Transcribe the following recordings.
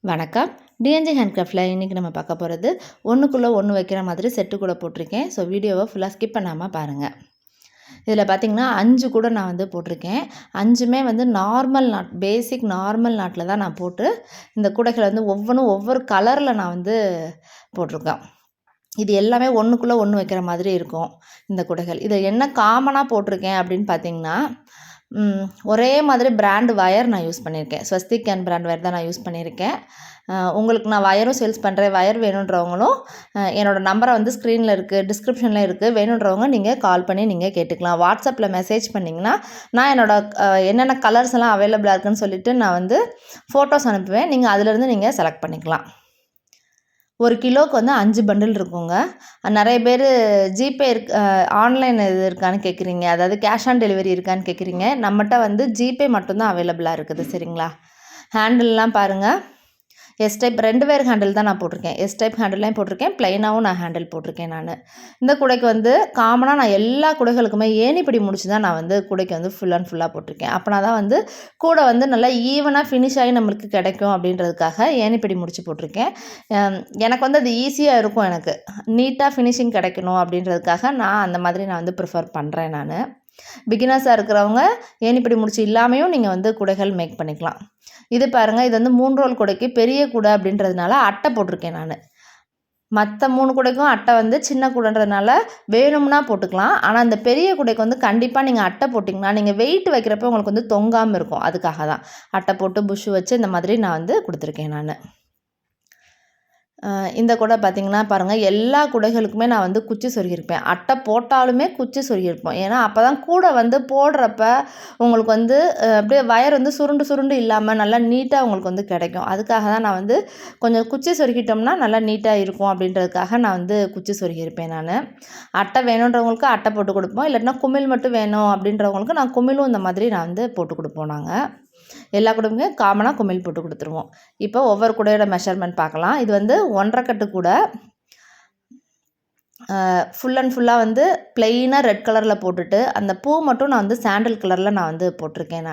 வணக்கம். டிஎன்ஜி ஹேண்ட்கிராஃப்டில் இன்றைக்கி நம்ம பார்க்க போகிறது ஒன்றுக்குள்ளே ஒன்று வைக்கிற மாதிரி செட்டு கூட போட்டிருக்கேன். ஸோ வீடியோவை ஃபுல்லாக ஸ்கிப் பண்ணாமல் பாருங்கள். இதில் பார்த்திங்கன்னா 5 கூட நான் வந்து போட்டிருக்கேன். 5மே வந்து நார்மல் நாட், பேசிக் நார்மல் நாட்டில் தான் நான் போட்டு இந்த கூடைகளை வந்து ஒவ்வொன்றும் ஒவ்வொரு கலரில் நான் வந்து போட்டிருக்கேன். இது எல்லாமே ஒன்றுக்குள்ளே ஒன்று வைக்கிற மாதிரி இருக்கும் இந்த கூடைகள். இதை என்ன காமனாக போட்டிருக்கேன் அப்படின்னு பார்த்திங்கன்னா, ஒரே மாதிரி பிராண்டு வயர் நான் யூஸ் பண்ணியிருக்கேன். ஸ்வஸ்திக் அண்ட் பிராண்ட் வயர் தான் நான் யூஸ் பண்ணியிருக்கேன். உங்களுக்கு நான் வயரும் சேல்ஸ் பண்ணுறேன். வயர் வேணுன்றவங்களும் என்னோடய நம்பரை வந்து ஸ்க்ரீனில் இருக்குது, டிஸ்கிரிப்ஷனில் இருக்குது. வேணுன்றவங்க நீங்கள் கால் பண்ணி நீங்கள் கேட்டுக்கலாம். வாட்ஸ்அப்பில் மெசேஜ் பண்ணிங்கன்னா நான் என்னென்ன கலர்ஸ் எல்லாம் அவைலபிளாக இருக்குதுன்னு சொல்லிவிட்டு நான் வந்து ஃபோட்டோஸ் அனுப்புவேன். நீங்கள் அதிலேருந்து நீங்கள் செலக்ட் பண்ணிக்கலாம். 1 கிலோவுக்கு வந்து 5 பண்டில் இருக்குங்க. நிறைய பேர் ஜிபே ஆன்லைன் இது இருக்கான்னு கேட்குறீங்க, அதாவது கேஷ் ஆன் டெலிவரி இருக்கான்னு கேட்குறீங்க. நம்மகிட்ட வந்து ஜிபே மட்டும்தான் அவைலபிளாக இருக்குது. சரிங்களா? ஹேண்டில்லாம் பாருங்கள், எஸ் டைப் 2 வேர் ஹேண்டில் தான் நான் போட்டிருக்கேன். எஸ் டைப் ஹேண்டில்லையும் போட்டிருக்கேன், ப்ளைனாகவும் நான் ஹேண்டில் போட்டிருக்கேன். இந்த கூடைக்கு வந்து காமனாக நான் எல்லா கூடைகளுக்குமே ஏணிப்படி முடிச்சு தான் நான் வந்து கூடைக்கு வந்து ஃபுல் அண்ட் ஃபுல்லாக போட்டிருக்கேன். அப்போனா தான் வந்து கூடை வந்து நல்லா ஈவனாக ஃபினிஷ் ஆகி நம்மளுக்கு கிடைக்கும் அப்படின்றதுக்காக ஏணிப்படி முடிச்சு போட்டிருக்கேன். எனக்கு வந்து அது ஈஸியாக இருக்கும், எனக்கு நீட்டாக ஃபினிஷிங் கிடைக்கணும் அப்படின்றதுக்காக நான் அந்த மாதிரி நான் வந்து ப்ரிஃபர் பண்ணுறேன். பிகினர்ஸாக இருக்கிறவங்க ஏணிப்படி முடிச்சு இல்லாமையும் நீங்கள் வந்து கூடைகள் மேக் பண்ணிக்கலாம். இது பாருங்கள், இது வந்து 3 ரோல் கூடைக்கு பெரிய கூடை அப்படின்றதுனால அட்டை போட்டிருக்கேன் நான். மற்ற 3 கூடைக்கும் அட்டை வந்து சின்ன கூடைன்றதுனால வேணும்னா போட்டுக்கலாம். ஆனால் இந்த பெரிய கூடைக்கு வந்து கண்டிப்பாக நீங்கள் அட்டை போட்டிங்கன்னா நீங்கள் வெயிட் வைக்கிறப்ப உங்களுக்கு வந்து தொங்காமல் இருக்கும். அதுக்காக தான் அட்டை போட்டு புஷ் வச்சு இந்த மாதிரி நான் வந்து கொடுத்துருக்கேன். இந்த கூடை பார்த்திங்கன்னா பாருங்கள், எல்லா கூடைகளுக்குமே நான் வந்து குச்சி சொருகியிருப்பேன். அட்டை போட்டாலுமே குச்சி சொருகியிருப்போம். ஏன்னா அப்போ தான் கூடை வந்து போடுறப்ப உங்களுக்கு வந்து அப்படியே வயர் வந்து சுருண்டு சுருண்டு இல்லாமல் நல்லா நீட்டாக உங்களுக்கு வந்து கிடைக்கும். அதுக்காக தான் நான் வந்து கொஞ்சம் குச்சி சொருகிட்டோம்னா நல்லா நீட்டாக இருக்கும் அப்படின்றதுக்காக நான் வந்து குச்சி சொருகியிருப்பேன். அட்டை வேணுன்றவங்களுக்கு அட்டை போட்டு கொடுப்போம். இல்லாட்டினா குமிழ் மட்டும் வேணும் அப்படின்றவங்களுக்கு நான் குமிழும் இந்த மாதிரி நான் வந்து போட்டு கொடுப்போம். எல்லா கூடையுமே காமனாக குமிழ் போட்டு கொடுத்துருவோம். இப்போ ஒவ்வொரு கூடையோட மெஷர்மெண்ட் பார்க்கலாம். இது வந்து 1.5 கட்டு கூடை. ஃபுல் அண்ட் ஃபுல்லாக வந்து ப்ளெயினாக ரெட் கலரில் போட்டுட்டு அந்த பூ மட்டும் நான் வந்து சாண்டல் கலரில் நான் வந்து போட்டிருக்கேன்.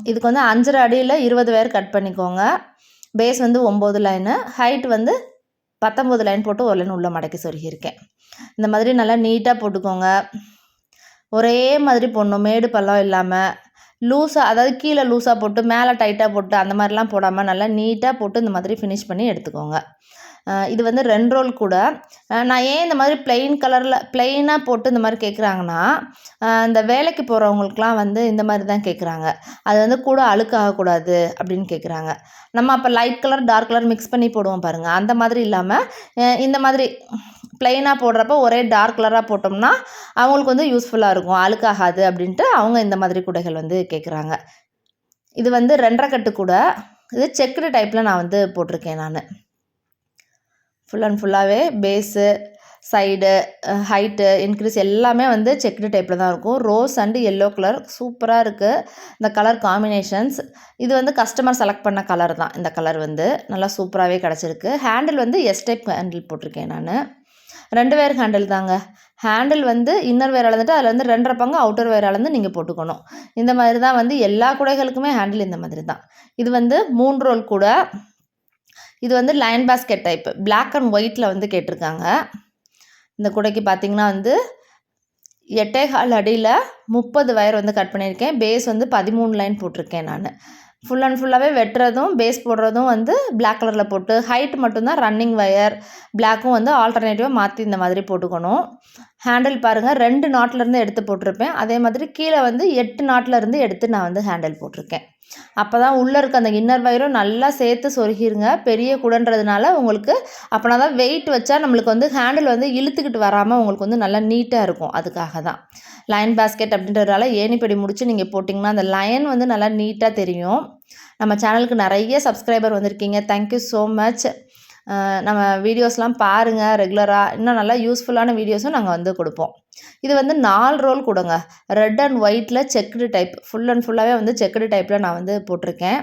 இதுக்கு வந்து 5.5 அடியில் 20 வேர் கட் பண்ணிக்கோங்க. பேஸ் வந்து 9 லைனு, ஹைட் வந்து 19 லைன் போட்டு ஒரு லைன் உள்ளே மடக்கி சொருகியிருக்கேன். இந்த மாதிரி நல்லா நீட்டாக போட்டுக்கோங்க. ஒரே மாதிரி போடணும், மேடு பள்ளம் இல்லாமல். லூஸாக, அதாவது கீழே லூஸாக போட்டு மேலே டைட்டாக போட்டு அந்த மாதிரிலாம் போடாமல் நல்லா நீட்டாக போட்டு இந்த மாதிரி ஃபினிஷ் பண்ணி எடுத்துக்கோங்க. இது வந்து 2 ரோல் கூட. நான் ஏன் இந்த மாதிரி ப்ளெயினாக போட்டு இந்த மாதிரி கேட்குறாங்கன்னா, இந்த வேலைக்கு போகிறவங்களுக்குலாம் வந்து இந்த மாதிரி தான் கேட்குறாங்க. அது வந்து கூட அழுக்காகக்கூடாது அப்படின்னு கேட்குறாங்க. நம்ம அப்போ light colour dark colour mix பண்ணி போடுவோம் பாருங்கள், அந்த மாதிரி இல்லாமல் இந்த மாதிரி ப்ளெயினாக போடுறப்போ ஒரே டார்க் கலராக போட்டோம்னா அவங்களுக்கு வந்து யூஸ்ஃபுல்லாக இருக்கும், அழுக்காகாது அப்படின்ட்டு அவங்க இந்த மாதிரி கூடைகள் வந்து கேட்குறாங்க. இது வந்து 2.5 கட்டு கூடை. இது செக்குடு டைப்பில் நான் வந்து போட்டிருக்கேன். ஃபுல் அண்ட் ஃபுல்லாகவே பேஸு, சைடு, ஹைட்டு, இன்க்ரீஸ் எல்லாமே வந்து செக்குடு டைப்பில் தான் இருக்கும். ரோஸ் அண்டு எல்லோ கலர் சூப்பராக இருக்குது இந்த கலர் காம்பினேஷன்ஸ். இது வந்து கஸ்டமர் செலக்ட் பண்ண கலர் தான். இந்த கலர் வந்து நல்லா சூப்பராகவே கிடச்சிருக்கு. ஹேண்டில் வந்து எஸ் டைப் ஹேண்டில் போட்டிருக்கேன். 2 வேர் ஹேண்டில் தாங்க. ஹேண்டில் வந்து இன்னர் வேர் அளந்துட்டு அதில் வந்து 2.5 பங்கு அவுட்டர் வேர் அளந்து நீங்கள் போட்டுக்கணும். இந்த மாதிரி தான் வந்து எல்லா கூடைகளுக்குமே ஹேண்டில் இந்த மாதிரி தான். இது வந்து 3 ரோல் கூடை. இது வந்து line basket type, black and ஒயிட்டில் வந்து கேட்டிருக்காங்க. இந்த கூடைக்கு பார்த்திங்கன்னா வந்து 8.25 அடியில் 30 வயர் வந்து கட் பண்ணியிருக்கேன். பேஸ் வந்து 13 லைன் போட்டிருக்கேன். ஃபுல் அண்ட் ஃபுல்லாகவே வெட்டுறதும் பேஸ் போடுறதும் வந்து பிளாக் கலரில் போட்டு, ஹைட் மட்டும்தான் ரன்னிங் வயர் பிளாக்கும் வந்து ஆல்டர்னேட்டிவாக மாற்றி இந்த மாதிரி போட்டுக்கணும். ஹேண்டில் பாருங்கள், 2 நாட்லேருந்து எடுத்து போட்டிருப்பேன். அதே மாதிரி கீழே வந்து 8 நாட்லேருந்து எடுத்து நான் வந்து ஹேண்டில் போட்டிருக்கேன். அப்போ தான் உள்ளே இருக்க அந்த இன்னர் வயரும் நல்லா சேர்த்து சொருகிருங்க. பெரிய கூடைன்றதுனால உங்களுக்கு அப்போனா தான் வெயிட் வச்சா நம்மளுக்கு வந்து ஹேண்டில் வந்து இழுத்துக்கிட்டு வராமல் உங்களுக்கு வந்து நல்லா நீட்டாக இருக்கும். அதுக்காக தான் லைன் பாஸ்கெட் அப்படின்றதுனால ஏணிப்படி முடிச்சு நீங்கள் போட்டிங்கன்னா அந்த லைன் வந்து நல்லா நீட்டாக தெரியும். நம்ம சேனலுக்கு நிறைய சப்ஸ்கிரைபர் வந்திருக்கீங்க, தேங்க்யூ ஸோ மச். நம்ம வீடியோஸ்லாம் பாருங்கள் ரெகுலராக. இன்னும் நல்லா யூஸ்ஃபுல்லான வீடியோஸும் நாங்கள் வந்து கொடுப்போம். இது வந்து 4 ரோல் கூடங்க. ரெட் அண்ட் ஒயிட்டில் செக்குடு டைப், ஃபுல் அண்ட் ஃபுல்லாகவே வந்து செக்குடு டைப்பில் நான் வந்து போட்டிருக்கேன்.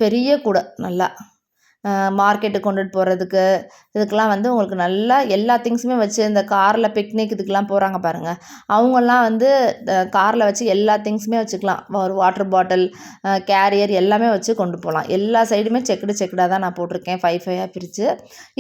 பெரிய கூடை நல்லா மார்க்கெட்டுக்கு கொண்டுட்டு போகிறதுக்கு இதுக்கெலாம் வந்து உங்களுக்கு நல்லா எல்லா திங்ஸுமே வச்சு இந்த காரில் பிக்னிக் இதுக்கெலாம் போகிறாங்க பாருங்கள், அவங்கெல்லாம் வந்து காரில் வச்சு எல்லா திங்ஸுமே வச்சுக்கலாம். ஒரு வாட்டர் பாட்டில், கேரியர் எல்லாமே வச்சு கொண்டு போகலாம். எல்லா சைடுமே செக்குடாக தான் நான் போட்டிருக்கேன், 5 பிரித்து.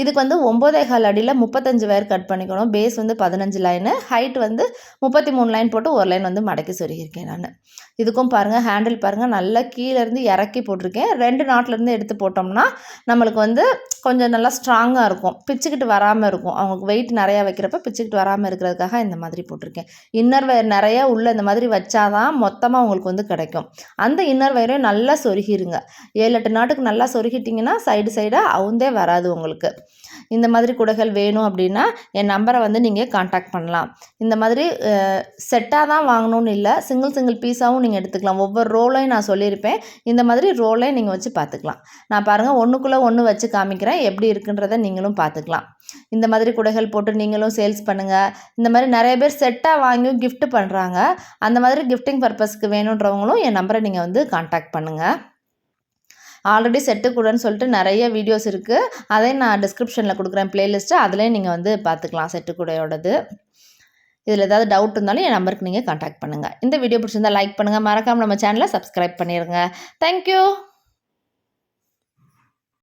இதுக்கு வந்து 9.25 அடியில் 35 வயர் கட் பண்ணிக்கணும். பேஸ் வந்து 15 லைனு, ஹைட் வந்து 33 லைன் போட்டு ஒரு லைன் வந்து மடக்கி சொருகியிருக்கேன் நான். இதுக்கும் பாருங்கள், ஹேண்டில் பாருங்கள், நல்லா கீழேருந்து இறக்கி போட்டிருக்கேன். 2 நாட்லேருந்து எடுத்து போட்டோம்னா நம்மளுக்கு வந்து கொஞ்சம் நல்லா ஸ்ட்ராங்காக இருக்கும், பிச்சுக்கிட்டு வராமல் இருக்கும். அவங்களுக்கு வெயிட் நிறையா வைக்கிறப்ப பிச்சுக்கிட்டு வராமல் இருக்கிறதுக்காக இந்த மாதிரி போட்டிருக்கேன். இன்னர் வயர் நிறையா உள்ள இந்த மாதிரி வச்சாதான் மொத்தமாக உங்களுக்கு வந்து கிடைக்கும். அந்த இன்னர் வயரையும் நல்லா சொருகிருங்க. 7-8 நாட்டுக்கு நல்லா சொருகிட்டிங்கன்னா சைடாக அவுந்தே வராது உங்களுக்கு. இந்த மாதிரி குடைகள் வேணும் அப்படின்னா என் நம்பரை வந்து நீங்கள் காண்டாக்ட் பண்ணலாம். இந்த மாதிரி செட்டாக தான் வாங்கணும்னு இல்லை, சிங்கிள் பீஸாகவும் நீங்கள் எடுத்துக்கலாம். ஒவ்வொரு ரோலையும் நான் சொல்லியிருப்பேன், இந்த மாதிரி ரோலையும் நீங்கள் வச்சு பார்த்துக்கலாம். நான் பாருங்கள் ஒன்றுக்குள்ளே ஒன்று வச்சு காமிக்கிறேன், எப்படி இருக்குன்றதை நீங்களும் பார்த்துக்கலாம். இந்த மாதிரி குடைகள் போட்டு நீங்களும் சேல்ஸ் பண்ணுங்கள். இந்த மாதிரி நிறைய பேர் செட்டாக வாங்கியும் கிஃப்ட் பண்ணுறாங்க. அந்த மாதிரி கிஃப்டிங் பர்பஸ்க்கு வேணுன்றவங்களும் என் நம்பரை நீங்கள் வந்து காண்டாக்ட் பண்ணுங்கள். ஆல்ரெடி செட்டு கூடன்னு சொல்லிட்டு நிறைய வீடியோஸ் இருக்குது, அதையும் நான் டிஸ்கிரிப்ஷனில் கொடுக்குறேன் ப்ளேலிஸ்ட்டு, அதுலேயும் நீங்கள் வந்து பார்த்துக்கலாம் செட்டு கூடையோடது. இதில் ஏதாவது டவுட் இருந்தாலும் என் நம்பருக்கு நீங்கள் காண்டாக்ட் பண்ணுங்கள். இந்த வீடியோ பிடிச்சிருந்தால் லைக் பண்ணுங்கள், மறக்காமல் நம்ம சேனலை சப்ஸ்கிரைப் பண்ணிடுங்க. தேங்க்யூ.